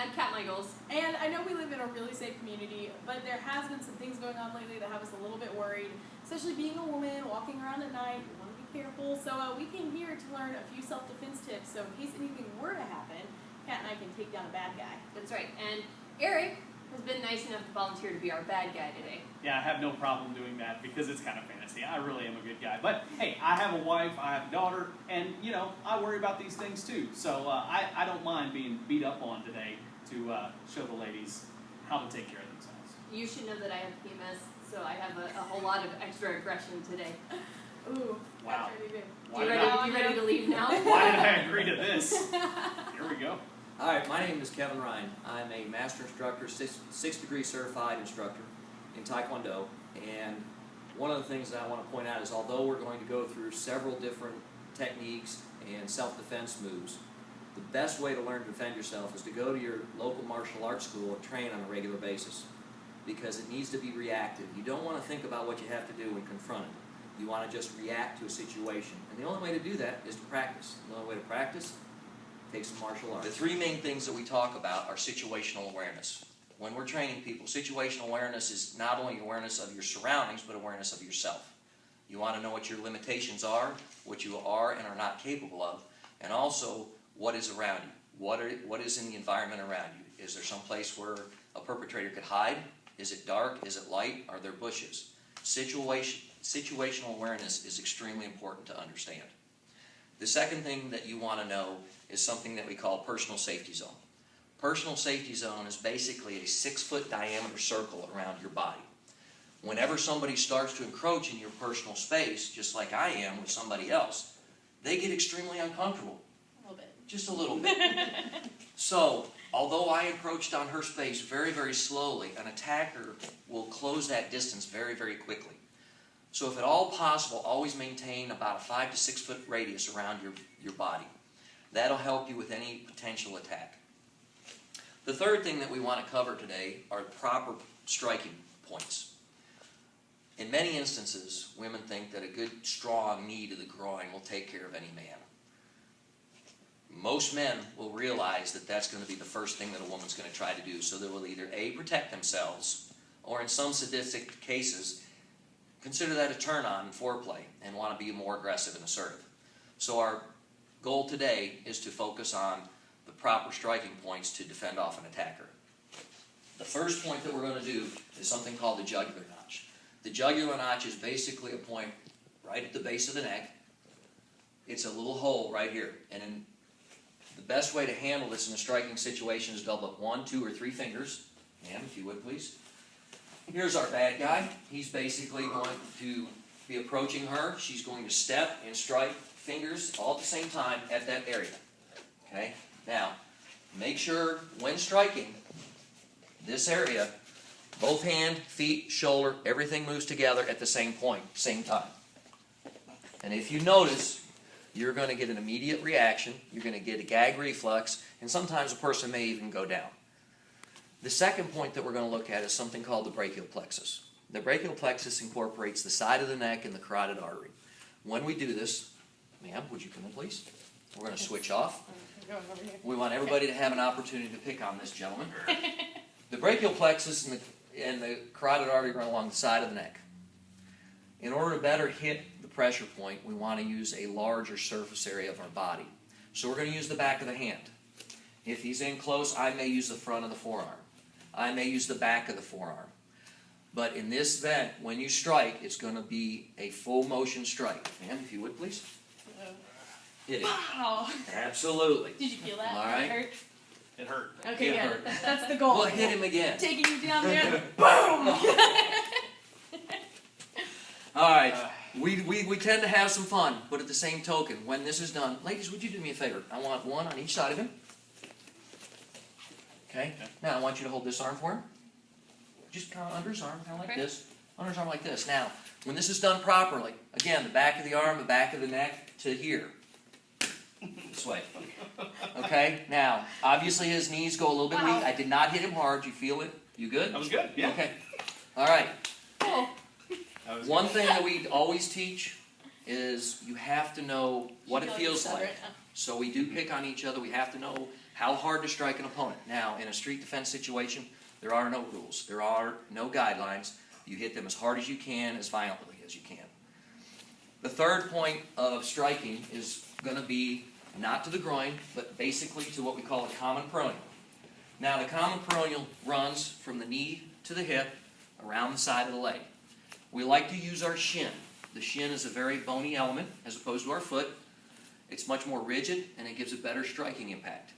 I'm Kat Mykals. And I know we live in a really safe community, but there has been some things going on lately that have us a little bit worried, especially being a woman, walking around at night. We want to be careful. So we came here to learn a few self-defense tips, so in case anything were to happen, Kat and I can take down a bad guy. That's right. And Eric has been nice enough to volunteer to be our bad guy today. Yeah, I have no problem doing that because it's kind of fantasy. I really am a good guy. But hey, I have a wife, I have a daughter, and you know, I worry about these things too. So I don't mind being beat up on today to show the ladies how to take care of themselves. You should know that I have PMS, so I have a whole lot of extra aggression today. Ooh, Wow. that's really good. You ready to leave now? Why did I agree to this? Here we go. Hi, my name is Kevin Ryan. I'm a master instructor, sixth degree certified instructor in Taekwondo. And one of the things that I want to point out is although we're going to go through several different techniques and self-defense moves, the best way to learn to defend yourself is to go to your local martial arts school and train on a regular basis, because it needs to be reactive. You don't want to think about what you have to do when confronted. You want to just react to a situation. And the only way to do that is to practice. The only way to practice takes some martial arts. The three main things that we talk about are situational awareness. When we're training people, situational awareness is not only awareness of your surroundings, but awareness of yourself. You want to know what your limitations are, what you are and are not capable of, and also what is around you. What is in the environment around you? Is there some place where a perpetrator could hide? Is it dark? Is it light? Are there bushes? Situational awareness is extremely important to understand. The second thing that you want to know is something that we call personal safety zone. Personal safety zone is basically a 6-foot diameter circle around your body. Whenever somebody starts to encroach in your personal space, just like I am with somebody else, they get extremely uncomfortable. A little bit. Just a little bit. So, although I encroached on her space very, very slowly, an attacker will close that distance very, very quickly. So if at all possible, always maintain about a 5 to 6 foot radius around your body. That'll help you with any potential attack. The third thing that we want to cover today are proper striking points. In many instances, women think that a good strong knee to the groin will take care of any man. Most men will realize that that's going to be the first thing that a woman's going to try to do, so they will either A, protect themselves, or in some sadistic cases, consider that a turn-on in foreplay and want to be more aggressive and assertive. So our goal today is to focus on the proper striking points to defend off an attacker. The first point that we're going to do is something called the jugular notch. The jugular notch is basically a point right at the base of the neck. It's a little hole right here. And the best way to handle this in a striking situation is double up 1, 2, or 3 fingers. Ma'am, if you would, please. Here's our bad guy. He's basically going to be approaching her. She's going to step and strike fingers all at the same time at that area. Okay? Now, make sure when striking this area, both hand, feet, shoulder, everything moves together at the same point, same time. And if you notice, you're going to get an immediate reaction. You're going to get a gag reflex, and sometimes a person may even go down. The second point that we're going to look at is something called the brachial plexus. The brachial plexus incorporates the side of the neck and the carotid artery. When we do this, ma'am, would you come in, please? We're going to switch off. We want everybody to have an opportunity to pick on this gentleman. The brachial plexus and the carotid artery run along the side of the neck. In order to better hit the pressure point, we want to use a larger surface area of our body. So we're going to use the back of the hand. If he's in close, I may use the front of the forearm. I may use the back of the forearm. But in this event, when you strike, it's going to be a full motion strike. Ma'am, if you would, please. Hit it. Wow. Absolutely. Did you feel that? All right. It hurt? It hurt. Okay, It yeah. hurt. That's the goal. Well, hit him again. Taking you down there. Boom! All right. We tend to have some fun, but at the same token, when this is done, ladies, would you do me a favor? I want one on each side of him. Okay? Now, I want you to hold this arm for him. Just kind of under his arm, kind of like this. Under his arm like this. Now, when this is done properly, again, the back of the arm, the back of the neck to here. This way. Okay? Now, obviously his knees go a little bit weak. I did not hit him hard. You feel it? You good? That was good, yeah. Okay. All right. Oh. One thing that we always teach is you have to know what it feels like. So we do pick on each other. We have to know how hard to strike an opponent. Now, in a street defense situation, there are no rules. There are no guidelines. You hit them as hard as you can, as violently as you can. The third point of striking is going to be not to the groin, but basically to what we call a common peroneal. Now, the common peroneal runs from the knee to the hip around the side of the leg. We like to use our shin. The shin is a very bony element as opposed to our foot. It's much more rigid and it gives a better striking impact.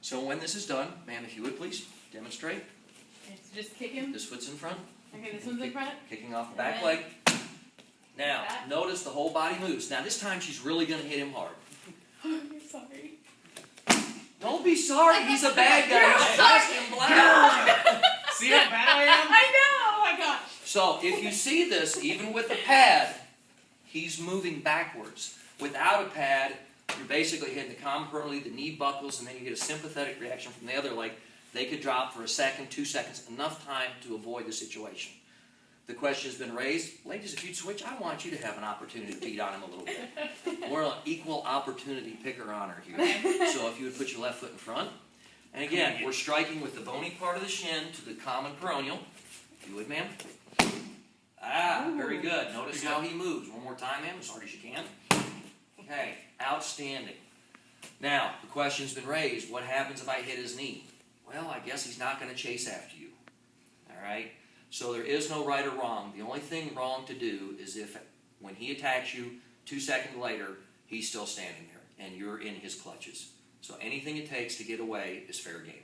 So when this is done, ma'am, if you would please demonstrate. It's just kick him. This foot's in front. Okay, this one's in front. Kicking off the back leg. Now, notice the whole body moves. Now, this time she's really going to hit him hard. I'm sorry. Don't be sorry. He's a bad guy. He's dressed in black. See how bad I am? I know. Oh my gosh. So, if you see this, even with the pad, he's moving backwards. Without a pad, you're basically hitting the common peroneal, the knee buckles, and then you get a sympathetic reaction from the other leg. They could drop for a second, 2 seconds, enough time to avoid the situation. The question has been raised. Ladies, if you'd switch, I want you to have an opportunity to beat on him a little bit. We're an equal opportunity picker-honor here. So if you would put your left foot in front. And again, we're striking with the bony part of the shin to the common peroneal. If you would, ma'am. Ah, very good. Notice how he moves. One more time, ma'am, as hard as you can. Okay, outstanding. Now, the question's been raised. What happens if I hit his knee? Well, I guess he's not going to chase after you. All right? So there is no right or wrong. The only thing wrong to do is if, when he attacks you, 2 seconds later, he's still standing there, and you're in his clutches. So anything it takes to get away is fair game.